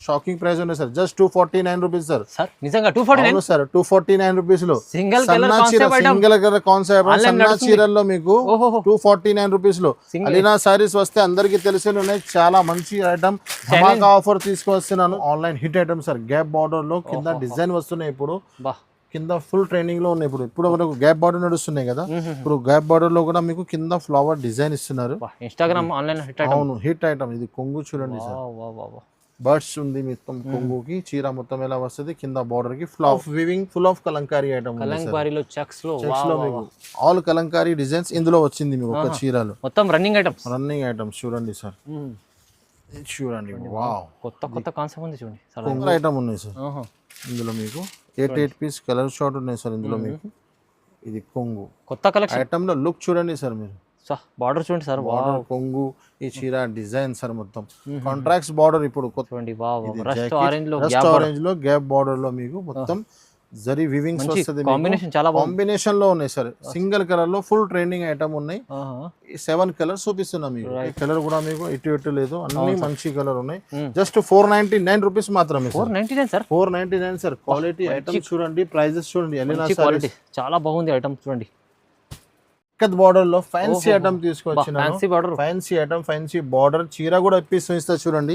Shocking price ఉన్నాయి sir. Just 249 rupees sir. Sir నిజంగా 249 sir. 249 rupees లో సింగిల్ కలర్ కాన్సెప్ట్ సన్నా చీరల్లో మీకు 249 రూపీస్ లో అలీనా సారీస్ వస్తే అందరికి తెలిసి ఉన్నాయి. చాలా మంచి ఐటమ్ ధమాకా ఆఫర్ తీసుకొస్తున్నాను. Online hit item sir. Gap border లో కింద డిజైన్ వస్తున్నాయి. ఇప్పుడు కింద ఫుల్ ట్రైనింగ్ లో ఉన్నాయి. ఇప్పుడు వరకు గ్యాప్ బార్డర్ నడుస్తున్నాయి కదా. ఇప్పుడు గ్యాప్ బార్డర్ లో కూడా మీకు కింద ఫ్లవర్ డిజైన్ ఇస్తున్నారు. Instagram online hit item. అవును హిట్ ఐటమ్. ఇది కొంగు చూడండి సార్. బర్డ్స్ ఉంది మొత్తం కొంగుకి. చీర మొత్తం ఎలా వస్తుంది కింద బార్డర్ కి flower weaving full of kalamkari item. కలంకారీలో చెక్స్ లో మీకు ఆల్ కలంకారీ డిజైన్స్ ఇందులో వచ్చింది మీకు ఒక చీరలో. మొత్తం రన్నింగ్ ఐటమ్స్ చూడండి సార్. చూడండి వావ్ కొత్త కాన్సెప్ట్ ఉంది చూడండి. కొంగు ఐటమ్ ఉన్నాయి సార్ ఇందులో. మీకు 8 పీస్ కలర్ షార్ట్ ఉన్నాయి సార్ ఇందులో మీకు. ఇది కొంగు కొత్త కలెక్షన్ ఐటమ్ లో లుక్ చూడండి సార్ మీరు. బార్డర్ చూడండి సార్. బార్డర్ కొంగు ఈ చీర డిజైన్ సార్ మొత్తం కాంట్రాక్ట్స్ బార్డర్. ఇప్పుడు ఆరెంజ్ లో గ్యాప్ బార్డర్ లో మీకు మొత్తం జరీ వివింగ్స్ వస్తుంది. కాంబినేషన్ లో ఉన్నాయి సార్. సింగిల్ కలర్ లో ఫుల్ ట్రెండింగ్ ఐటమ్ ఉన్నాయి. 7 కలర్స్ చూపిస్తున్నా మీకు. ఈ కలర్ కూడా మీకు ఇటు లేదు, అన్ని మంచి కలర్ ఉన్నాయి. జస్ట్ 499 రూపీస్ మాత్రమే. 499 సార్. క్వాలిటీ ఐటమ్ చూడండి, ప్రైజెస్ చూడండి. క్వాలిటీ చాలా బాగుంది ఐటమ్ చూడండి. బార్డర్ లో ఫ్యాన్సీ ఐటమ్ తీసుకొచ్చిన ఫ్యాన్సీ ఐటమ్, ఫ్యాన్సీ బార్డర్ చీర కూడా ఇప్పిస్తా చూడండి.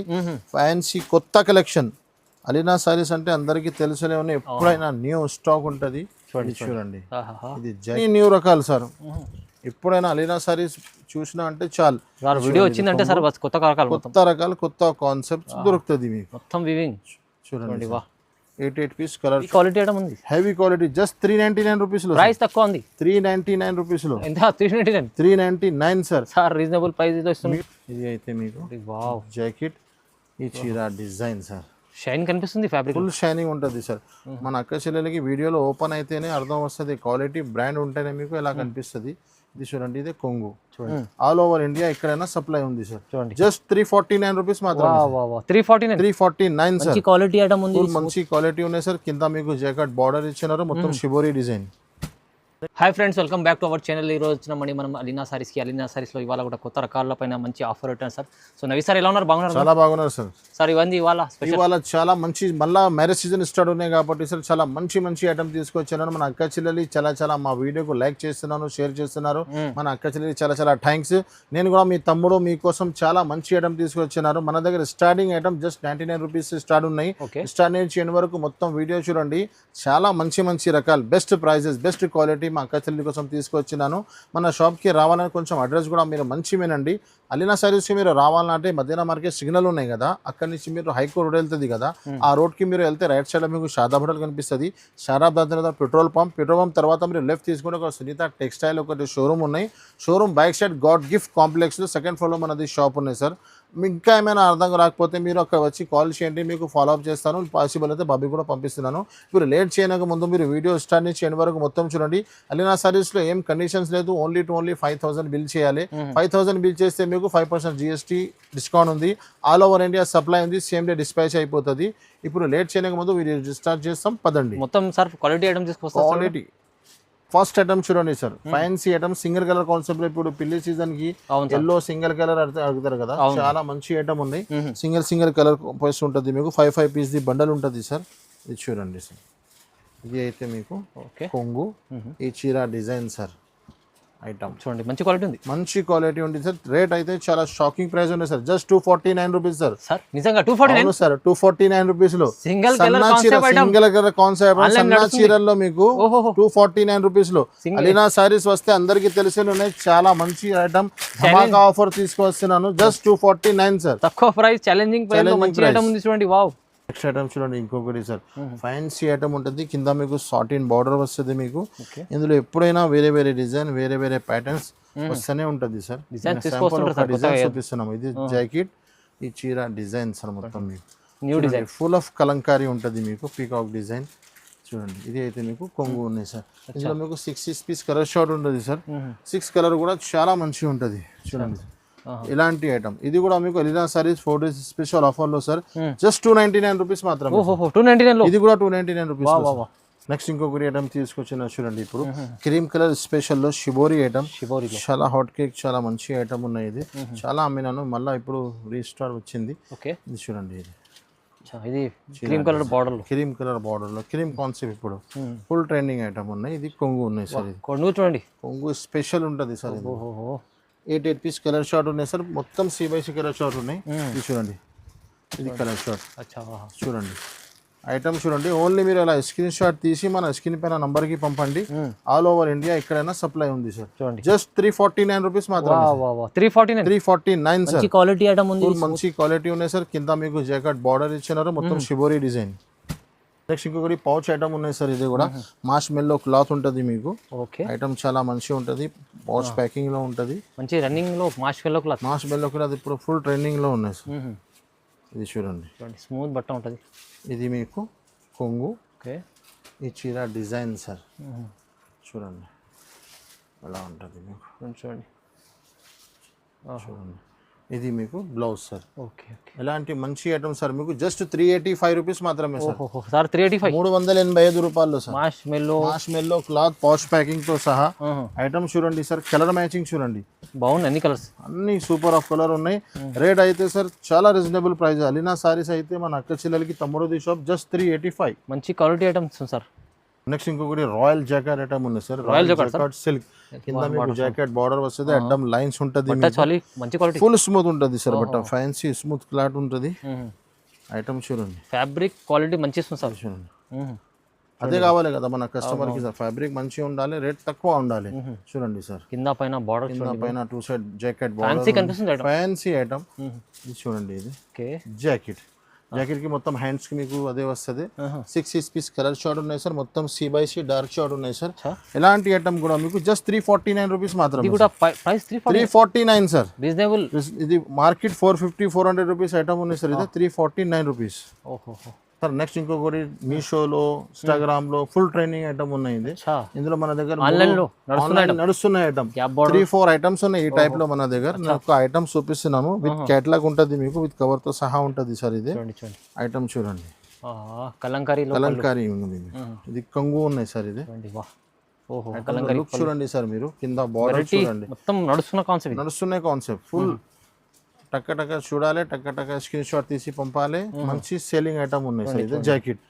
ఫ్యాన్సీ కొత్త కలెక్షన్. అలీనా సారీస్ అంటే అందరికి తెలిసే ఉన్నాయి. ఎప్పుడైనా న్యూ స్టాక్ ఉంటది చూడండి. ఇది న్యూ రకాలు సార్. ఎప్పుడైనా అలీనా సారీస్ చూసినా అంటే చాలు. వీడియో వచ్చిందంటే సార్ కొత్త రకాలు కొత్త కాన్సెప్ట్ దొరుకుతుంది మీకు. మొత్తం వివింగ్ చూడండి. 8 పీస్ కలర్ క్వాలిటీ ఐటమ్ ఉంది. Heavy quality. జస్ట్ 399 రూపీస్ లో. ప్రైస్ తక్కువ ఉంది. 399 రూపీస్ లో. ఎంత 399? 399 సార్. రీజనబుల్ ప్రైస్ లో ఇస్తుంది. ఇది అయితే మీకు వావ్ జాకెట్. ఈ చీర డిజైన్ సార్. షైన్ కనిపిస్తుంది. ఫ్యాబ్రిక్ ఫుల్ షైనింగ్ ఉంటుంది సార్. మన అక్క చెల్లెలకి వీడియోలో ఓపెన్ అయితేనే అర్థం వస్తుంది. క్వాలిటీ బ్రాండ్ ఉంటేనే మీకు ఎలా కనిపిస్తుంది. ఇది చూడండి. ఇది కొంగు చూడండి. ఆల్ ఓవర్ ఇండియా ఎక్కడైనా సప్లై ఉంది సార్. చూడండి. జస్ట్ 349 రూపీస్ మాత్రమే. 349 సార్. క్వాలిటీ ఐటమ్ ఉంది. మంచి క్వాలిటీ ఉన్నాయి సార్. కింద మీకు జాకెట్ బార్డర్ ఇచ్చినారు మొత్తం shibori design. Hi friends, welcome back to our channel. ఈ రోజు వచ్చినామండి మనం అలీనా సారీస్కి. అలీనా సారీస్లో ఇవాళ కూడా కొత్త రకాల పైన మంచి ఆఫర్ పెట్టాను సార్. సో నవి సార్ ఎలా ఉన్నారు? బాగున్నారు? చాలా బాగున్నారు సార్. సార్ ఇవాళ చాలా మంచి మళ్ళీ మ్యారేజ్ సీజన్ స్టార్ట్ ఉన్నాయి కాబట్టి సార్ చాలా మంచి ఐటమ్ తీసుకొచ్చాను. మన అక్క చెల్లెలు చాలా మా వీడియోకు లైక్ చేస్తున్నాను, షేర్ చేస్తున్నారు. మన అక్క చెల్లెలు చాలా థ్యాంక్స్. నేను కూడా మీ తమ్ముడు మీకోసం చాలా మంచి ఐటమ్ తీసుకొచ్చినారు. మన దగ్గర starting item just 99 rupees start ఉన్నాయి. స్టార్ట్ నుంచి ఎండ్ వరకు మొత్తం వీడియో చూడండి. చాలా మంచి రకాలు, బెస్ట్ ప్రైజెస్, బెస్ట్ క్వాలిటీ మా అక్క చెల్లి కోసం తీసుకొచ్చినాను. మన షాప్కి రావాలని కొంచెం అడ్రస్ కూడా మీరు మంచి వినండి. అలీనా సారీస్కి మీరు రావాలంటే మదీనా మార్కెట్ సిగ్నల్ ఉన్నాయి కదా, అక్కడి నుంచి మీరు హైకోర్ట్ రోడ్ వెళ్తుంది కదా, ఆ రోడ్కి మీరు వెళ్తే రైట్ సైడ్లో మీకు షాదాబ్ హోటల్ కనిపిస్తుంది. షాదాబ్ తర్వాత పెట్రోల్ పంప్ తర్వాత మీరు లెఫ్ట్ తీసుకుంటే ఒక సునీత టెక్స్టైల్ ఒకటి షోరూమ్ ఉన్నాయి. Showroom back side God gift కాంప్లెక్స్లో సెకండ్ ఫ్లోర్లో మనది షాప్ ఉన్నాయి సార్. ఇంకా ఏమైనా అర్థం రాకపోతే మీరు అక్కడ వచ్చి కాల్ చేయండి, మీకు ఫాలోఅప్ చేస్తాను. పాసిబుల్ అయితే బాబీ కూడా పంపిస్తున్నాను. ఇప్పుడు లేట్ చేయడానికి ముందు మీరు వీడియో స్టార్ట్ నుంచి ఎండ్ వరకు మొత్తం చూడండి. అలీనా సారీస్లో ఏం కండిషన్స్ లేదు. ఓన్లీ 5,000 బిల్ చేయాలి. 5,000 బిల్ చేస్తే మీకు 5% GST డిస్కౌంట్ ఉంది. ఆల్ ఓవర్ ఇండియా సప్లై ఉంది. సేమ్ డే డిస్పాచ్ అయిపోతుంది. ఇప్పుడు లేట్ చేయడానికి ముందు వీడియో స్టార్ట్ చేస్తాం పదండి. మొత్తం సార్ క్వాలిటీ ఐటమ్ తీసుకొస్తాం. క్వాలిటీ ఫస్ట్ ఐటమ్ చూడండి sir. Fancy item single colour concept లో. ఇప్పుడు పెళ్లి సీజన్ కి ఎల్లో సింగిల్ కలర్ అడుగుతారు కదా, చాలా మంచి ఐటమ్ ఉంది. సింగిల్ కలర్ పైస్ ఉంటుంది మీకు. 5 పీస్ ది బండల్ ఉంటుంది సార్. ఇది చూడండి సార్. ఇది అయితే మీకు కొంగు. ఈ చీర డిజైన్ సార్. ఐటమ్ చూడండి మంచి క్వాలిటీ ఉంది సార్. రేట్ అయితే చాలా షాకింగ్ ప్రైస్ ఉంది సార్. Just 249 rupees sir. నిజంగా 249 సార్. 249 రూపీస్ లో సింగిల్ కలర్ కాన్సెప్ట్ సన్నా చీరల్లో మీకు 249 రూపీస్ లో. అలీనా సారీస్ వస్తే అందరికి తెలిసే ఉన్నాయి. చాలా మంచి ఐటమ్ ధమాకా ఆఫర్ తీసుకొస్తున్నాను. Just 249 sir. తక్కువ ప్రైస్, ఛాలెంజింగ్ ప్రైస్ లో మంచి ఐటమ్ ఉంది చూడండి. వావ్. నెక్స్ట్ ఐటమ్ చూడండి. ఇంకొకటి సార్ ఫ్యాన్సీ ఐటమ్ ఉంటుంది. కింద మీకు సాటిన్ బార్డర్ వస్తుంది మీకు. ఇందులో ఎప్పుడైనా వేరే డిజైన్, వేరే ప్యాటర్న్స్ వస్తూనే ఉంటుంది సార్. డిజైన్ చూపిస్తున్నాము. ఇది జాకెట్, ఈ చీర డిజైన్ సార్. మొత్తం మీకు new design full of Kalamkari ఉంటుంది మీకు. పీకాక్ డిజైన్ చూడండి. ఇది అయితే మీకు కొంగు ఉన్నాయి సార్. ఇందులో మీకు 6 పీస్ కలర్ షార్ట్ ఉంటుంది సార్. 6 కలర్ కూడా చాలా మంచిగా ఉంటుంది చూడండి. ఇలాంటి ఐటమ్ ఇది కూడా మీకు Alina saris 4 days special offer లో సార్. జస్ట్ 299 రూపీస్ మాత్రమే. 299 ఇది కూడా 299 రూపీస్. నెక్స్ట్ ఇంకొకటి ఐటమ్ తీసుకొచ్చిన చూడండి. ఇప్పుడు క్రీమ్ కలర్ స్పెషల్ లో షిబోరి ఐటమ్. చాలా హాట్ కేక్, చాలా మంచి ఐటమ్ ఉన్నాయి. ఇది చాలా అమ్మినాను, మళ్ళీ ఇప్పుడు రీస్టార్ వచ్చింది. ఇది చూడండి. ఇది అచ్చా ఇది క్రీమ్ కలర్ బార్డర్లో. క్రీమ్ కలర్ బార్డర్లో క్రీమ్ కాన్సెప్ట్ ఇప్పుడు ఫుల్ ట్రెండింగ్ ఐటమ్ ఉన్నాయి. ఇది కొంగు ఉన్నాయి సార్. ఇది కొంగు చూడండి, కొంగు స్పెషల్ ఉంటుంది సార్. ఇది ఓహో 8 పీస్ కలర్ షార్ట్ ఉన్నాయి సార్. మొత్తం C/C కలర్ షార్ట్ ఉన్నాయి. ఇది చూడండి, ఇది కలర్ షార్ట్. అచ్చా చూడండి ఐటమ్ చూడండి. ఓన్లీ మీరు అలా స్క్రీన్ షాట్ తీసి మన స్క్రీన్ పైన నంబర్కి పంపండి. ఆల్ ఓవర్ ఇండియా ఎక్కడైనా సప్లై ఉంది సార్. చూడండి జస్ట్ 349 రూపీస్ మాత్రమే. 349 సార్. మంచి క్వాలిటీ ఐటమ్ ఉంది. మంచి క్వాలిటీ ఉన్నాయి సార్. కింద మీకు జాకెట్ బార్డర్ ఇచ్చినారు, మొత్తం షిబోరీ డిజైన్. నెక్స్ట్ ఇంకొకటి పౌచ్ ఐటమ్ ఉన్నాయి సార్. ఇది కూడా మాష్ మెల్లో క్లాత్ ఉంటుంది మీకు. ఓకే ఐటమ్ చాలా మంచిగా ఉంటుంది. పౌచ్ ప్యాకింగ్ లో ఉంటుంది. మంచి రన్నింగ్ లో మాష్ మెల్లో క్లాత్. మాష్ మెల్లో క్లాత్ ఇప్పుడు ఫుల్ ట్రెండింగ్ లో ఉన్నాయి సార్. ఇది చూడండి, స్మూత్ బట్ట ఉంటుంది. ఇది మీకు కొంగు. ఓకే ఈ చీర డిజైన్ సార్. చూడండి ఎలా ఉంటుంది మీకు. చూడండి చూడండి ఇది మీకు బ్లౌజ్ సార్. ఓకే ఓకే ఎలాంటి మంచి ఐటమ్ సార్. మీకు జస్ట్ 385 రూపీస్ మాత్రమే సార్. సార్ 385, 385 రూపాయలు సార్. మాష్ మెల్లో క్లాత్ పౌచ్ ప్యాకింగ్ తో సహా ఐటమ్ చూడండి సార్. కలర్ మ్యాచింగ్ చూడండి, బాగుంది. అన్ని కలర్స్ అన్ని సూపర్ ఆఫ్ కలర్ ఉన్నాయి. రేట్ అయితే సార్ చాలా రీజనబుల్ ప్రైస్. అలీనా సారీస్ అయితే మన అక్క చెల్లెలకి తమ్ముడుది షాప్ జస్ట్ 385. మంచి క్వాలిటీ ఐటమ్స్ సార్. నెక్స్ట్ ఇంకొకటి రాయల్ జాకెట్ ఐటమ్ ఉంది సార్. రాయల్ జాకెట్ సిల్క్ కింద మీకు జాకెట్ బార్డర్ వస్తుంది. అడ్డం లైన్స్ ఉంటుంది. మంచి క్వాలిటీ, ఫుల్ స్మూత్ ఉంటుంది sir. But fancy smooth cloth ఉంటుంది. ఐటమ్ చూడండి, ఫ్యాబ్రిక్ క్వాలిటీ మంచి ఇస్తుంది సార్. చూడండి అదే కావాలి కదా మన కస్టమర్ కి సార్. ఫ్యాబ్రిక్ మంచిగా ఉండాలి, రేట్ తక్కువ ఉండాలి. చూడండి సార్, కింద పైన బార్డర్, కింద పైన 2 సైడ్ జాకెట్ ఫ్యాన్సీ బార్డర్ కనిపిస్తుంది. Fancy item. ఇది చూడండి, ఇది ఓకే జాకెట్. జాకెట్ కి మొత్తం హ్యాండ్స్ కి మీకు అదే వస్తుంది. 6 పీస్ కలర్ షార్ట్ ఉన్నాయి సార్. మొత్తం C/C డార్క్ షార్ట్ ఉన్నాయి సార్. ఎలాంటి ఐటమ్ కూడా మీకు జస్ట్ 349 రూపీస్ మాత్రమే. Price 349 sir, reasonable. ఇది మార్కెట్ 450-400 రూపీస్ ఐటమ్ ఉంది సార్. ఇది 349 రూపీస్. ఓహో సార్ నెక్స్ట్ ఇంకొకటి మీషోలో, ఇన్స్టాగ్రామ్ లో ఫుల్ ట్రైనింగ్ ఐటమ్ ఉన్నాయి. ఇది ఇందులో మన దగ్గర నడుస్తున్న ఐటమ్ 3-4 ఐటమ్స్ ఉన్నాయి ఈ టైప్ లో మన దగ్గర. నేను ఒక ఐటమ్ చూపిస్తున్నాము. విత్ క్యాటలాగ్ ఉంటుంది మీకు, విత్ కవర్ తో సహా ఉంటుంది సార్. ఇది ఐటమ్ చూడండి, కలంకారీ ఉంది. ఇది కంగు ఉన్నాయి సార్. ఇది లుక్ చూడండి సార్. మీరు కింద బార్డర్ చూడండి, మొత్తం నడుస్తున్న కాన్సెప్ట్ ఫుల్ టక్క టక్క చూడాలి, టక్క టక్క స్క్రీన్ షాట్ తీసి పంపాలి. మంచి సేలింగ్ ఐటమ్ ఉన్నాయి సార్. ఇది జాకెట్.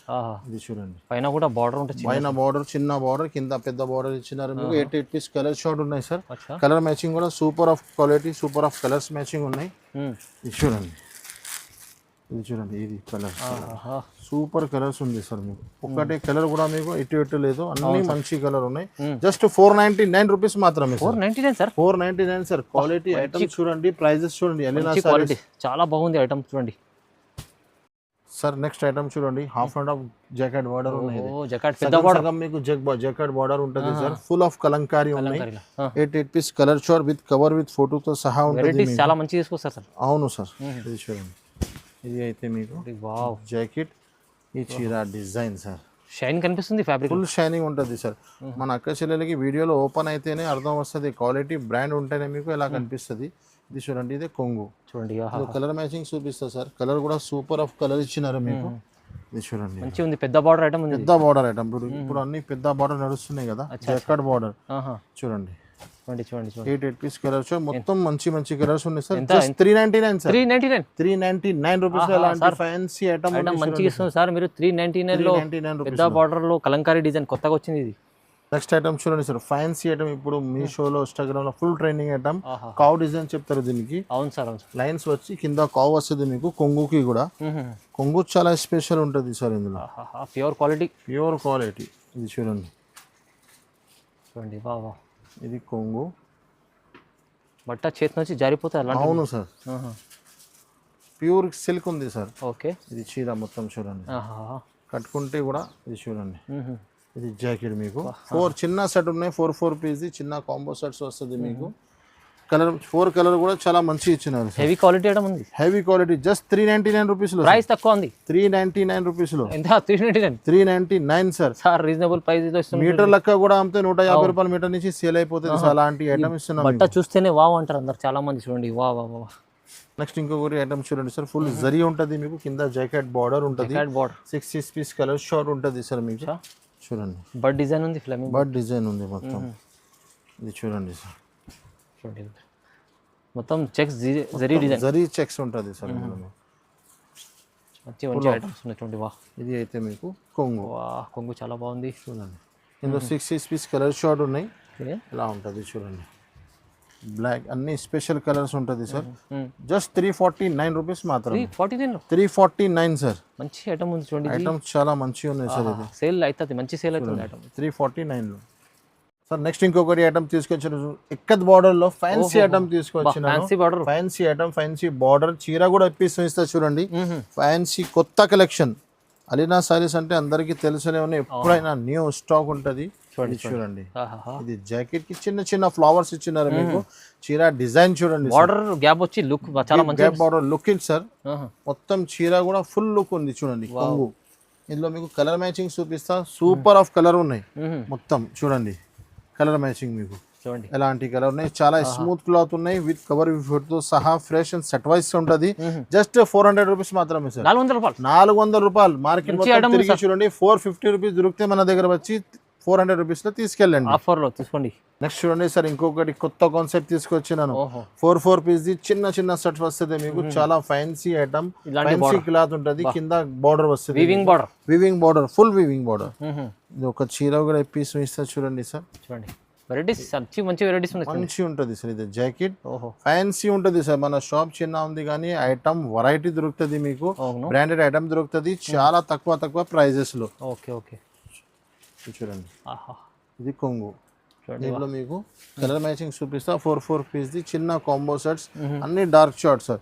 ఇది చూడండి, పైన కూడా బార్డర్ ఉంటుంది. పైన బార్డర్ చిన్న బార్డర్, కింద పెద్ద బార్డర్ ఇచ్చినారు మీకు. 8 పీస్ కలర్ షాట్ ఉన్నాయి సార్. కలర్ మ్యాచింగ్ కూడా super of quality, super of colours matching ఉన్నాయి. ఇది చూడండి, ఇది చూడండి, ఇది కలర్ సూపర్ కలర్స్ ఉంది సార్. మీకు ఒక్కటే కలర్ కూడా మీకు ఇటు లేదు, అన్ని మంచి కలర్ ఉన్నాయి. జస్ట్ 499 రూపీస్ మాత్రమే. 499 సార్. క్వాలిటీ ఐటమ్ చూడండి, ప్రైజెస్ చూడండి. అలీనా సారీస్ చాలా బాగుంది ఐటమ్ చూడండి సార్. నెక్స్ట్ ఐటమ్ చూడండి, half and half jacket border ఉన్నాయి. మీకు జాకెట్ బార్డర్ ఉంటుంది సార్. ఫుల్ ఆఫ్ కలంకారీ ఉన్నాయి. 8 piece colour short with cover with photo తో సహా ఉంటుంది. చాలా మంచి తీసుకొస్తారు సార్. అవును సార్. ఇది చూడండి, ఇది అయితే మీకు జాకెట్. ఈ చీర డిజైన్ సార్, షైన్ కనిపిస్తుంది. ఫ్యాబ్రిక్ ఫుల్ షైనింగ్ ఉంటుంది సార్. మన అక్క చెల్లెలకి వీడియోలో ఓపెన్ అయితేనే అర్థం వస్తుంది. క్వాలిటీ బ్రాండ్ ఉంటేనే మీకు ఎలా కనిపిస్తుంది. ఇది చూడండి, ఇది కొంగు చూడండి. కలర్ మ్యాచింగ్ చూపిస్తా సార్. కలర్ కూడా సూపర్ ఆఫ్ కలర్ ఇచ్చినారు మీకు. ఇది చూడండి, మంచి ఉంది. పెద్ద బార్డర్ ఐటమ్ ఉంది. పెద్ద బార్డర్ ఐటమ్. ఇప్పుడు అన్ని పెద్ద బార్డర్ నడుస్తున్నాయి కదా, జకార్డ్ బార్డర్. చూడండి, 8 పీస్ కలర్స్ మొత్తం మంచి మంచి కలర్స్ ఉన్నాయి సార్. 399 సార్. 399 రూపీస్. అలాంటి ఫ్యాన్సీ ఐటమ్ మంచిగా ఇస్తుంది సార్. మీరు 399 లో పెద్ద బార్డర్ లో కలంకారీ డిజైన్ కొత్తగా వచ్చింది. ఇది నెక్స్ట్ ఐటమ్ చూడండి సార్. ఫ్యాన్సీ ఐటమ్ ఇప్పుడు మీషోలో, ఇన్స్టాగ్రామ్ లో ఫుల్ ట్రెండింగ్ ఐటమ్. కావ్ డిజైన్ చెప్తారు దీనికి. అవును సార్. లైన్స్ వచ్చి కింద కావ్ వస్తుంది మీకు. కొంగుకి కూడా కొంగు చాలా స్పెషల్ ఉంటుంది సార్. ఇందులో ప్యూర్ క్వాలిటీ. ఇది చూడండి, వా ఇది కొంగు. బట్ట చేతి నుంచి జారిపోతాయి. అవును సార్, ప్యూర్ సిల్క్ ఉంది సార్. ఓకే, ఇది చీర మొత్తం చూడండి, కట్టుకుంటే కూడా. ఇది చూడండి, ఇది జాకెట్ మీకు 4 చిన్న సెట్ ఉన్నాయి. 4 పీస్ చిన్న కాంబో సెట్స్ వస్తుంది మీకు. కలర్ 4 కలర్ కూడా చాలా మంచి ఇచ్చినారు. హెవీ క్వాలిటీ ఐటమ్ ఉంది. Heavy quality. జస్ట్ 399 రూపీస్ లో. ప్రైస్ తక్కువ ఉంది. 399 రూపీస్ లో. ఎంత? 399 సార్. సార్ రీజనబుల్ ప్రైస్ లో ఇస్తున్నాం. మీటర్ లెక్క కూడా అమ్మితే 150 రూపాయల మీటర్ నుంచి సేల్ అయిపోతుంది. అలాంటి ఐటమ్ ఇస్తున్నాం. బట్ట చూస్తేనే వావ్ అంటారు అందరు, చాలా మంది. చూడండి, వా వా వా. నెక్స్ట్ ఇంకొకటి ఐటమ్ చూడండి సార్. ఫుల్ జరీ ఉంటుంది మీకు. కింద జాకెట్ బార్డర్ ఉంటుంది. 6 పీస్ కలర్ షార్ట్ ఉంటుంది సార్ మీకు. చూడండి, బర్డ్ డిజైన్ ఉంది. ఫ్లెమింగ్ బర్డ్ డిజైన్ ఉంది మొత్తం. ఇది చూడండి సార్. చూడండి, మొత్తం checks, zari design, zari checks ఉంటుంది సార్. మంచి మంచి ఐటమ్స్ ఉన్నాయి చూడండి. వా ఇది అయితే మీకు కొంగు. వా కొంగు చాలా బాగుంది చూడండి ఇందులో 6 పీస్ కలర్ షార్ట్ ఉన్నాయి. ఓకే. ఇలా ఉంటుంది చూడండి. బ్లాక్ అన్ని స్పెషల్ కలర్స్ ఉంటుంది సార్. జస్ట్ 349 రూపీస్ మాత్రం. 349 సార్. మంచి ఐటమ్ ఉంది చూడండి. ఐటమ్స్ చాలా మంచిగా ఉన్నాయి సార్. ఇది సేల్ అవుతుంది, మంచి సేల్ అవుతుంది ఐటమ్. 349 సార్. నెక్స్ట్ ఇంకొకటి ఐటమ్ తీసుకొచ్చాను, ఇక్కత్ బార్డర్ లో ఫ్యాన్సీ ఐటమ్ తీసుకొచ్చాను. ఫ్యాన్సీ బార్డర్ చీర కూడా ఇప్పిస్తా చూడండి. ఫ్యాన్సీ కొత్త కలెక్షన్. అలీనా సారీస్ అంటే అందరికి తెలిసనే ఉన్నాయి, ఎప్పుడైనా న్యూ స్టాక్ ఉంటది. చూడండి ఇది జాకెట్ కి చిన్న చిన్న ఫ్లవర్స్ ఇచ్చినారు మీకు. చీర డిజైన్ చూడండి, బార్డర్ గ్యాప్ వచ్చి లుక్ చాలా మంచి గ్యాప్ బార్డర్ లుక్ ఇది సార్. మొత్తం చీర కూడా ఫుల్ లుక్ ఉంది చూడండి. కొంగు ఇందులో మీకు కలర్ మ్యాచింగ్ చూపిస్తా. సూపర్ ఆఫ్ కలర్ ఉన్నాయి మొత్తం చూడండి. కలర్ మ్యాచింగ్ మీకు చూడండి ఎలాంటి కలర్ ఉన్నాయి. చాలా స్మూత్ క్లాత్ ఉన్నాయి విత్ కవర్ తో సహా. ఫ్రెష్ అండ్ సెట్ వైస్ ఉంటది. జస్ట్ 400 రూపీస్ మాత్రమే సార్. 400 రూపాయలు. మార్కెట్ తిరిగి చూడండి 450 రూపీస్ దొరికితే మన దగ్గర వచ్చి 400 రూపీస్ లో తీసుకెళ్ళండి, ఆఫర్ లో తీసుకోండి. నెక్స్ట్ చూడండి సార్, ఇంకొకటి కొత్త కాన్సెప్ట్ తీసుకొచ్చినాను. 4 పీస్ ది చిన్న చిన్న సెట్ వస్తుంది మీకు. చాలా ఫ్యాన్సీ ఐటమ్, ఫ్యాన్సీ క్లాత్ ఉంటది. కింద బార్డర్ వస్తుంది, weaving border, full weaving border. ఇది ఒక చీర కూడా పీస్ ఇస్తా చూడండి సార్. చూడండి వెరైటీస్ మంచి వెరైటీస్ ఉన్నాయి. మంచి ఉంటుంది సార్. ఇది జాకెట్ ఫ్యాన్సీ ఉంటుంది సార్. మన షాప్ చిన్న ఉంది కానీ ఐటమ్ వెరైటీ దొరుకుతుంది మీకు. బ్రాండెడ్ ఐటమ్ దొరుకుతుంది చాలా తక్కువ ప్రైజెస్ లో. ఓకే ఓకే చూడండి ఇది కొంగు. దీంట్లో మీకు కలర్ మ్యాచింగ్ చూపిస్తా. 4 పీస్ ది చిన్న కాంబో సెట్స్, అన్ని డార్క్ షార్ట్ సార్.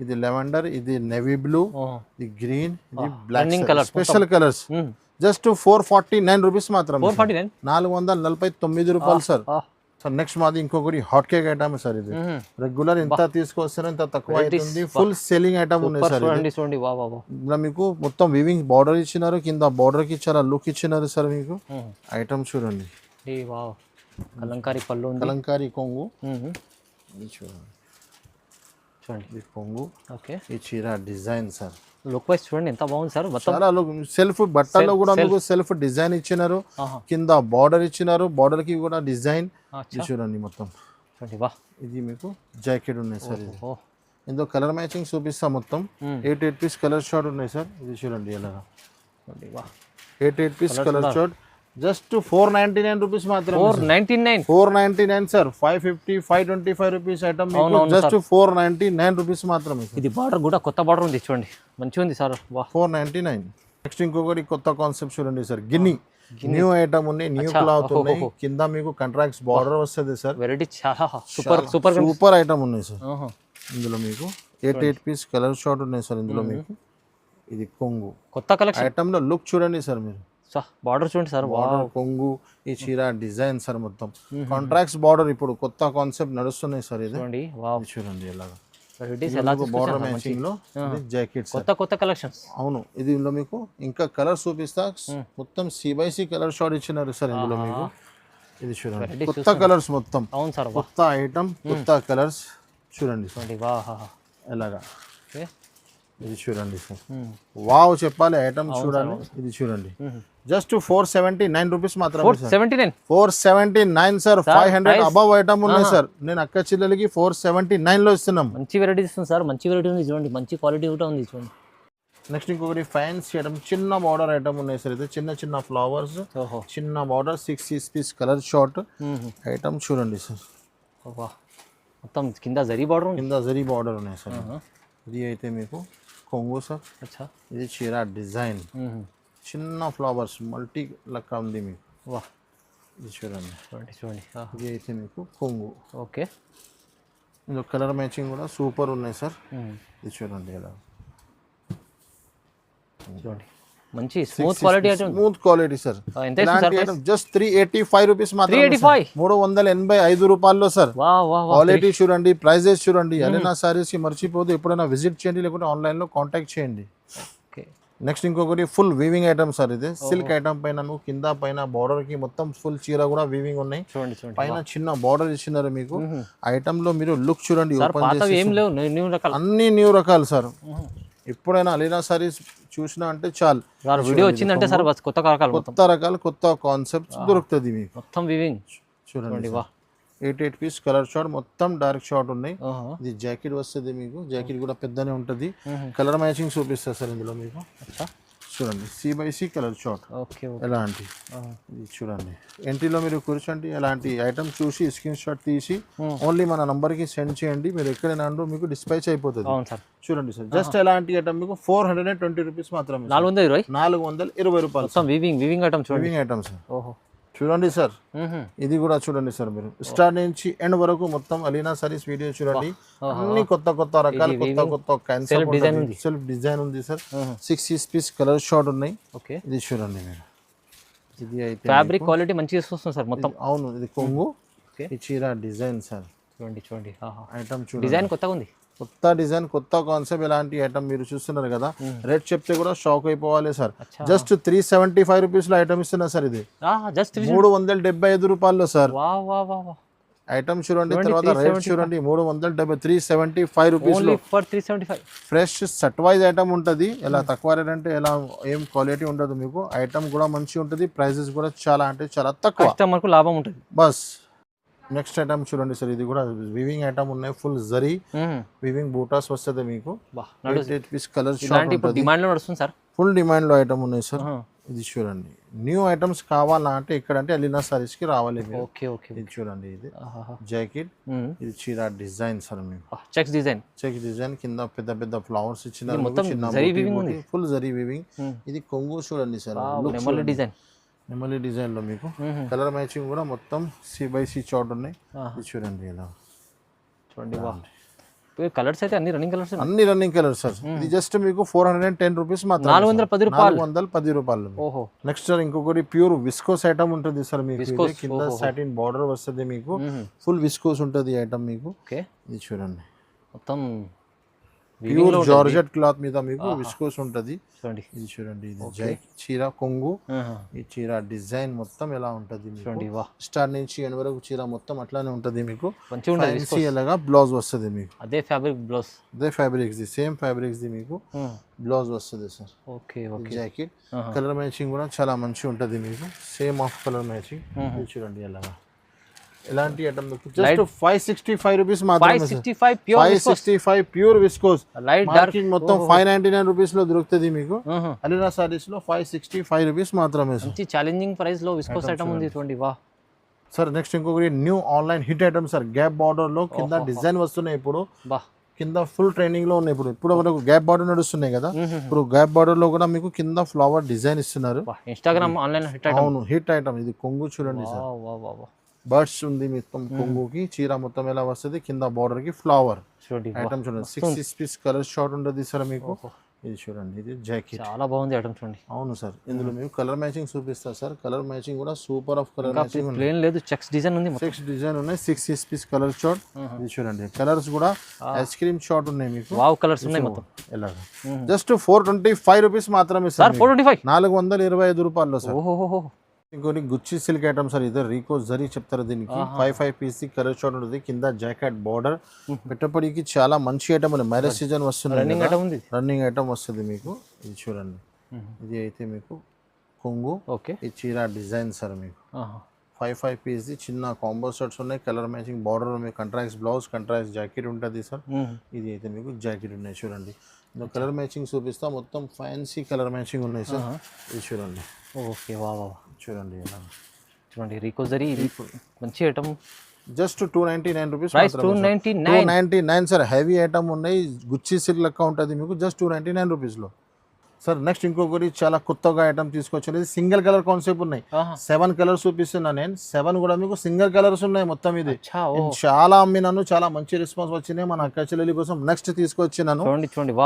ఇది లెవెండర్, ఇది నేవీ బ్లూ, ఇది గ్రీన్, ఇది black, special colours. Just 449 rupees మాత్రం. 449 రూపాయలు సార్. సార్ నెక్స్ట్ మాది ఇంకొకటి హాట్ కేక్ ఐటమ్ సార్. ఇది రెగ్యులర్ ఎంత తీసుకొస్తారో ఇంత తక్కువ అవుతుంది. ఫుల్ సెల్లింగ్ ఐటమ్ ఉన్నాయి సార్. ఇలా మీకు మొత్తం వీవింగ్ బార్డర్ ఇచ్చినారు. కింద బార్డర్ కి చాలా లుక్ ఇచ్చినారు సార్ మీకు. ఐటమ్ చూడండి. కలంకారీ పళ్ళు, కలంకారీ కొంగు చూడండి. ఈ కొంగు, ఈ చీర డిజైన్ సార్. లుక్ వైస్ చూడండి ఎంత బాగుంది సార్. చాలా లుక్. సెల్ఫ్ బట్టల్లో కూడా మీకు సెల్ఫ్ డిజైన్ ఇచ్చినారు. కింద బార్డర్ ఇచ్చినారు, బార్డర్ కి కూడా డిజైన్ చూడండి మొత్తం. ఇది మీకు జాకెట్ ఉన్నాయి సార్. ఇది ఇందులో కలర్ మ్యాచింగ్ చూపిస్తా. మొత్తం 8 పీస్ కలర్ షార్ట్ ఉన్నాయి సార్. ఇది చూడండి ఎలాగా. 8 piece colour short. Just 499 rupees మాత్రం. 499 sir. 550 525 rupees item just 499 rupees మాత్రమే. ఇది బార్డర్ కూడా కొత్త బార్డర్ ఉంది చూడండి, మంచిగా ఉంది సార్. 499. నెక్స్ట్ ఇంకొకటి కొత్త కాన్సెప్ట్ చూడండి సార్. గిన్ని న్యూ ఐటమ్ ఉన్నాయి, న్యూ క్లాత్ ఉన్నాయి. కింద మీకు కాంట్రాక్ట్స్ బార్డర్ వస్తుంది సార్. వెరైటీ చాలా సూపర్ ఐటమ్ ఉన్నాయి సార్. ఇందులో మీకు 8 పీస్ కలర్ షార్ట్ ఉన్నాయి సార్. ఇందులో మీకు ఇది కొంగు కొత్త కలెక్షన్ ఐటమ్ లో లుక్ చూడండి సార్ మీరు. బార్డర్ చూడండి సార్. కొంగు, ఈ చీర డిజైన్ సార్. మొత్తం కాంట్రాక్ట్స్ బార్డర్ ఇప్పుడు కొత్త కాన్సెప్ట్ నడుస్తున్నాయి సార్. ఇది చూడండి ఎలాగా. బార్డర్ మ్యాచింగ్ లో జాకెట్ కొత్త కలెక్షన్స్. అవును. ఇది ఇందులో మీకు ఇంకా కలర్ చూపిస్తా. మొత్తం CBC కలర్ షార్ట్ ఇచ్చినారు సార్ ఇందులో మీకు. ఇది చూడండి కొత్త కలర్స్ మొత్తం. అవును సార్. కొత్త ఐటమ్, కొత్త కలర్స్ చూడండి ఎలాగా. ఇది చూడండి సార్. వావ్ చెప్పాలి ఐటమ్ చూడండి. ఇది చూడండి జస్ట్ 479 రూపీస్ మాత్రం. 479 సార్. 500 అబవ్ ఐటమ్ ఉన్నాయి సార్. నేను అక్క చెల్లెలకి 479 లో ఇస్తున్నాం. మంచి వెరైటీ ఇస్తుంది సార్. మంచి వెరైటీ ఉంది చూడండి, మంచి క్వాలిటీ కూడా ఉంది చూడండి. నెక్స్ట్ ఇంకొకటి ఫ్యాన్సీ ఐటమ్, చిన్న బార్డర్ ఐటమ్ ఉన్నాయి సార్. ఇది చిన్న ఫ్లవర్స్, చిన్న border, 6 piece colour short item చూడండి సార్. మొత్తం కింద జరీ బార్డర్ ఉన్నాయి సార్. ఇది అయితే మీకు కొంగు సార్. ఇది చీర డిజైన్, చిన్న ఫ్లవర్స్ మల్టీ లెక్క ఉంది మీకు. ఇది చూడండి. ఇది అయితే మీకు కొంగు. ఓకే. ఇందులో కలర్ మ్యాచింగ్ కూడా సూపర్ ఉన్నాయి సార్. ఇది చూడండి ఎలా. చూడండి మంచి smooth quality sir. Just 385 rupees మాత్రం. 385 రూపాయల్లో సార్. క్వాలిటీ చూడండి, ప్రైజెస్ చూడండి. అలీనా సారీస్ కి మర్చిపోదు, ఎప్పుడైనా విజిట్ చేయండి, లేకుంటే ఆన్లైన్ లో కాంటాక్ట్ చేయండి. నెక్స్ట్ ఇంకొకటి ఫుల్ వీవింగ్ ఐటమ్ సార్. ఇది సిల్క్ ఐటమ్ పైన కింద పైన బార్డర్ కి మొత్తం ఫుల్ చీర కూడా వీవింగ్ ఉన్నాయి. పైన చిన్న బార్డర్ ఇచ్చినారు మీకు. ఐటమ్ లో మీరు లుక్ చూడండి. అన్ని న్యూ రకాలు సార్. ఎప్పుడైనా అలీనా సారీస్ చూసినా అంటే చాలు. వీడియో వచ్చిందంటే సార్ కొత్త రకాలు, కొత్త కాన్సెప్ట్స్ దొరుకుతుంది మీకు. మొత్తం వీవింగ్ చూడండి. ఎయిట్ పీస్ కలర్ షార్ట్ మొత్తం డార్క్ షార్ట్ ఉన్నాయి. ఆహా. ఇది జాకెట్ వస్తుంది మీకు, జాకెట్ కూడా పెద్దనే ఉంటుంది. కలర్ మ్యాచింగ్ చూపిస్తారు సార్ ఇందులో మీకు. చూడండి C/C colour short okay okay. ఎలాంటి ఇది చూడండి. ఎంట్రీలో మీరు కూర్చోండి, ఎలాంటి ఐటమ్ చూసి స్క్రీన్ షాట్ తీసి ఓన్లీ మన నంబర్కి సెండ్ చేయండి. మీరు ఎక్కడైనా మీకు డిస్పాచ్ అయిపోతుంది. అవును సార్. చూడండి సార్, జస్ట్ ఎలాంటి ఐటమ్ మీకు 420 రూపీస్ మాత్రమే. 420 420 రూపాయలు మొత్తం వీవింగ్ ఐటమ్ చూడండి. Weaving item sir. ఓహో చూడండి సార్, ఇది కూడా చూడండి సార్. మీరు స్టార్ట్ నుంచి ఎండ్ వరకు మొత్తం అలీనా సారీస్ వీడియో చూడండి. అన్ని కొత్త రకాలు, కొత్త సెల్ఫ్ డిజైన్ ఉంది. సెల్ఫ్ డిజైన్ ఉంది సార్. 6 పీస్ కలర్ షార్ట్ ఉన్నాయి. ఓకే. ఇది చూడండి మీరు. ఇది అయితే ఫ్యాబ్రిక్ క్వాలిటీ మంచిగా వస్తుంది సార్ మొత్తం. అవును, ఇది కొంగు. ఓకే. ఈ చీర డిజైన్ సార్. చూడండి. ఐటమ్ చూడండి, డిజైన్ కొత్తగా ఉంది. కొత్త డిజైన్, కొత్త కాన్సెప్ట్. ఇలాంటి ఐటమ్ మీరు చూస్తున్నారు కదా, రేట్ చెప్తే కూడా షాక్ అయిపోవాలి సార్. జస్ట్ 375 రూపీస్ లో ఐటమ్ ఇస్తున్నా సార్. ఇది జస్ట్ 375 రూపాయల్లో సార్. వా ఐటమ్ చూడండి, తర్వాత రేట్ చూడండి. 370, 375 రూపీస్ లో for 375. Fresh set wise item ఉంటుంది. ఎలా తక్కువ రేట్ అంటే ఎలా ఏం క్వాలిటీ ఉండదు మీకు. ఐటమ్ కూడా మంచిగా ఉంటుంది, ప్రైసెస్ కూడా చాలా అంటే చాలా తక్కువ. కస్టమర్కు లాభం ఉంటుంది బస్. నెక్స్ట్ ఐటమ్ చూడండి సార్, ఇది కూడా వివింగ్ ఐటమ్ ఉన్నాయి. ఫుల్ జరీ వివింగ్ బూటాస్ వస్తుంది మీకు. 8 పీస్ కలర్ షార్ట్ ఉంటుంది. డిమాండ్ లో నడుస్తుంది సార్. ఫుల్ డిమాండ్ లో ఐటమ్ ఉన్నాయి సార్. ఇది చూడండి. న్యూ ఐటమ్స్ కావాలా అంటే ఇక్కడ అంటే అలీనా సారీస్ కి రావాలి మీరు. ఓకే. ఇది చూడండి, ఇది జాకెట్, ఇది చీర డిజైన్ సార్ మీకు. చెక్స్ డిజైన్ కింద పెద్ద ఫ్లవర్స్ ఇచ్చిన ఫుల్ జరీ వివింగ్. ఇది కొంగు చూడండి సార్, నెమలి డిజైన్ లో మీకు. కలర్ మ్యాచింగ్ కూడా మొత్తం C/C చార్ట్ ఉన్నాయి. ఇది చూడండి ఇలా. చూడండి కలర్స్ అయితే అన్ని రన్నింగ్ కలర్స్ సార్. ఇది జస్ట్ మీకు 410 రూపీస్ మాత్రం. 410 రూపాయలు. ఓహో. నెక్స్ట్ సార్ ఇంకొకటి ప్యూర్ విస్కోస్ ఐటమ్ ఉంటుంది సార్ మీకు. కింద సాటిన్ బార్డర్ వస్తుంది మీకు. ఫుల్ విస్కోస్ ఉంటుంది ఐటమ్ మీకు. ఇది చూడండి, మొత్తం ప్యూర్ జార్జెట్ క్లాత్ మీద మీకు విస్కోస్ ఉంటుంది. ఇది చూడండి, ఇది చీర కొంగు. ఈ చీర డిజైన్ మొత్తం ఎలా ఉంటుంది స్టార్ట్ నుంచి ఎండ్ వరకు చీర మొత్తం అట్లానే ఉంటుంది మీకు. ఎలాగా బ్లౌజ్ వస్తుంది మీకు. అదే ఫ్యాబ్రిక్స్ సేమ్ ఫ్యాబ్రిక్స్ ది మీకు బ్లౌజ్ వస్తుంది సార్. జాకెట్ కలర్ మ్యాచింగ్ కూడా చాలా మంచిగా ఉంటుంది మీకు. Same of colour matching. ఇది చూడండి ఎలాగా. ఎలాంటి ఐటమ్ జస్ట్ 565 రూపీస్ మాత్రమే. 565 ప్యూర్ విస్కోస్. మార్కింగ్ మొత్తం 599 రూపీస్ లో దొరుకుతుంది మీకు. అలీనా సారీస్ లో 565 రూపీస్ మాత్రమే. ఛాలెంజింగ్ ప్రైస్ లో విస్కోస్ ఐటమ్ ఉంది చూడండి. సార్ నెక్స్ట్ ఇంకొకటి new online hit item sir. Gap border లో కింద డిజైన్ వస్తున్నాయి ఇప్పుడు. కింద ఫుల్ ట్రైనింగ్ లో ఉన్నాయి. ఇప్పుడు వరకు గ్యాప్ బార్డర్ నడుస్తున్నాయి కదా. ఇప్పుడు గ్యాప్ బార్డర్ లో కూడా మీకు కింద ఫ్లవర్ డిజైన్ ఇస్తున్నారు. Instagram online hit item. ఇది కొంగు చూడండి సార్, బర్డ్స్ ఉంది మొత్తం కొంగుకి. చీర మొత్తం ఎలా వస్తుంది, కింద బార్డర్ కి ఫ్లవర్ ఐటమ్ చూడండి. 6 పీస్ కలర్ షార్ట్ ఉంటుంది సార్ మీకు. ఇది చూడండి, ఇది జాకెట్ చాలా బాగుంది ఐటమ్ చూడండి. అవును సార్, ఇందులో మీకు కలర్ మ్యాచింగ్ చూపిస్తారు సార్. కలర్ మ్యాచింగ్ కూడా super of colour matching plain లేదు, చెక్స్ డిజైన్ ఉంది. చెక్స్ డిజైన్ ఉన్నాయి. 6 పీస్ కలర్ షార్ట్. ఇది చూడండి, కలర్స్ కూడా ఐస్ క్రీమ్ షార్ట్ ఉన్నాయి మీకు. వావ్ కలర్స్ ఉన్నాయి మొత్తం. ఎలాగా జస్ట్ 425 రూపీస్ మాత్రమే సార్. 425 రూపాయల్లో సార్. ఇంకోటి గుచ్చి సిల్క్ ఐటమ్ సార్. ఇది రీకో జరీ చెప్తారు దీనికి. 5 పీస్ కలర్ షార్ట్ ఉంటుంది. కింద జాకెట్ బార్డర్ పెట్టపడికి చాలా మంచి ఐటమ్ ఉంది. మ్యారేజ్ సీజన్ వస్తుంది, రన్నింగ్ ఐటమ్ వస్తుంది మీకు. ఇది చూడండి, ఇది అయితే మీకు కొంగు. ఈ చీర డిజైన్ సార్ మీకు. 5 పీస్ చిన్న కాంబో షర్ట్స్ ఉన్నాయి. కలర్ మ్యాచింగ్ బార్డర్ మీకు. కంట్రాస్ట్ బ్లౌజ్, కంట్రాస్ట్ జాకెట్ ఉంటుంది సార్. ఇది అయితే మీకు జాకెట్ ఉన్నాయి చూడండి. కలర్ మ్యాచింగ్ చూపిస్తా. మొత్తం ఫ్యాన్సీ కలర్ మ్యాచింగ్ ఉన్నాయి సార్. ఇది చూడండి. చూడండి చూడండి, రీకో జరీ మంచి item. Just 299 rupees. 299 sir. Heavy item ఉన్నాయి. గుచ్చి సిల్క్ లెక్క ఉంటుంది మీకు. జస్ట్ 299 రూపీస్లో సార్. నెక్స్ట్ ఇంకొకటి చాలా కొత్తగా ఐటమ్ తీసుకొచ్చింది. సింగిల్ కలర్ కాన్సెప్ట్ ఉన్నాయి. 7 కలర్స్ చూపిస్తున్నా నేను. 7 కూడా మీకు సింగిల్ కలర్స్ ఉన్నాయి మొత్తం. ఇది చాలా అమ్మినాను, చాలా మంచి రెస్పాన్స్ వచ్చినాయి మన అక్క చెల్లెలి కోసం. నెక్స్ట్ తీసుకొచ్చినాను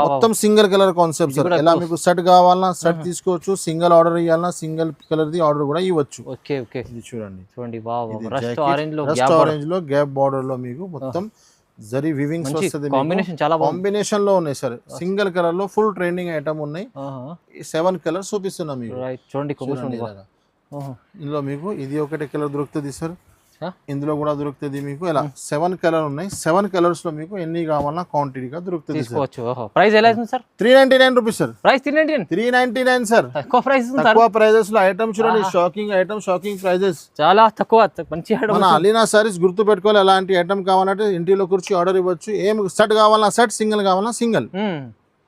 మొత్తం సింగిల్ కలర్ కాన్సెప్ట్ సార్. ఎలా మీకు సెట్ కావాలన్నా సెట్ తీసుకోవచ్చు. సింగిల్ ఆర్డర్ ఇవ్వాలన్నా సింగిల్ కలర్ ది ఆర్డర్ కూడా ఇవ్వచ్చు. ఇది చూడండి, రస్ట్ ఆరెంజ్ లో గ్యాప్ బార్డర్ లో మీకు మొత్తం జరీ వివింగ్స్ వస్తుంది. కాంబినేషన్ లో ఉన్నాయి సార్. సింగిల్ కలర్ లో ఫుల్ ట్రెండింగ్ ఐటమ్ ఉన్నాయి. 7 కలర్స్ చూపిస్తున్నా మీకు. చూడండి, ఇందులో మీకు ఇది ఒకటి కలర్ దొరుకుతుంది సార్. ఇందులో కూడా దొరుకుతుంది మీకు ఇలా 7 కలర్ ఉన్నాయి. 7 కలర్స్ లో మీకు ఎన్ని కావాలన్నా క్వాంటిటీగా దొరుకుతుంది సార్. తీసుకోవచ్చు. ఓహో, ప్రైస్ ఎలా ఉంది sir? 399 rupees sir. Price 399. 399 sir. తక్కువ ప్రైస్ ఉంది సార్. తక్కువ ప్రైజెస్ లో ఐటమ్ చూడండి, షాకింగ్ ఐటమ్, షాకింగ్ ప్రైజెస్, చాలా తక్కువ, మంచి ఐటమ్. మన అలీనా సారీస్ గుర్తు పెట్టుకోవాలి. ఎలాంటి ఐటమ్ కావాలంటే ఇంటిలో కూర్చి ఆర్డర్ ఇవ్వచ్చు. ఏం సెట్ కావాలన్నా సెట్, సింగిల్ కావాలన్నా సింగిల్.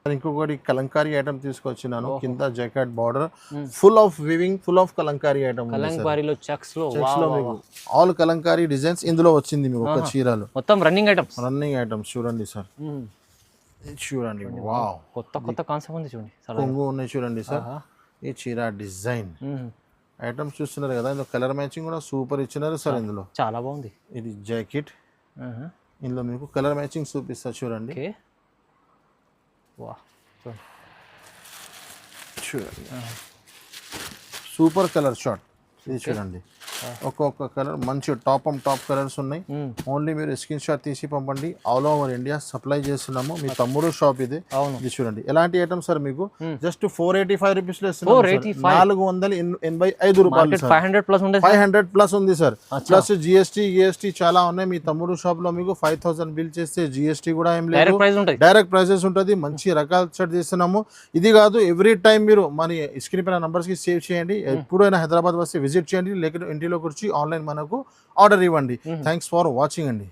ఇంకొకటి కలంకారీ ఐటమ్ తీసుకొచ్చినాను. కింద jacket border, full of weaving, full of kalamkari item. కలంకారీలో చెక్స్ లో మీకు ఆల్ కలంకారీ డిజైన్స్ ఇందులో వచ్చింది. మీకు ఒక చీరలు మొత్తం రన్నింగ్ ఐటమ్స్. రన్నింగ్ ఐటమ్స్ చూడండి సార్. చూడండి, వావ్, కొత్త కొత్త కాన్సెప్ట్ ఉంది చూడండి. కొంగు ఉన్నాయి చూడండి సార్. ఈ చీర డిజైన్ ఐటమ్స్ చూస్తున్నారు కదా. ఇందులో కలర్ మ్యాచింగ్ కూడా సూపర్ ఇచ్చినారు సార్. ఇందులో చాలా బాగుంది. ఇది జాకెట్, ఇందులో మీకు కలర్ మ్యాచింగ్ చూపిస్తా చూడండి. చూడండి, సూపర్ కలర్ షార్ట్. ఇది చూడండి, ఒక్కొక్క కలర్ మంచి టాప్ కలర్స్ ఉన్నాయి. ఓన్లీ మీరు స్క్రీన్ షాట్ తీసి పంపండి. ఆల్ ఓవర్ ఇండియా సప్లై చేస్తున్నాము. మీ తమ్ముడు షాప్ ఇది. ఇది చూడండి, ఎలాంటి ఐటమ్ సార్ మీకు జస్ట్ 485 రూపీస్ లో ఇస్తున్నాము. 485 రూపాయలు. 500 ప్లస్ ఉంది సార్. ప్లస్ జిఎస్టీ చాలా ఉన్నాయి. మీ తమ్ముడు షాప్ లో మీకు 5000 బిల్ చేస్తే జిఎస్టీ కూడా ఏం లేదు, డైరెక్ట్ ప్రైసెస్ ఉంటుంది. మంచి రకాల షర్ట్ తీస్తున్నాము. ఇది కాదు, ఎవ్రీ టైం మీరు మన స్క్రీన్ పైన నంబర్స్ కి సేవ్ చేయండి. ఎప్పుడైనా హైదరాబాద్ వస్తే విజిట్ చేయండి, లేకపోతే ఇంటిలో కూర్చి ఆన్లైన్ మనకు ఆర్డర్ ఇవ్వండి. థ్యాంక్స్ ఫర్ వాచింగ్ అండి.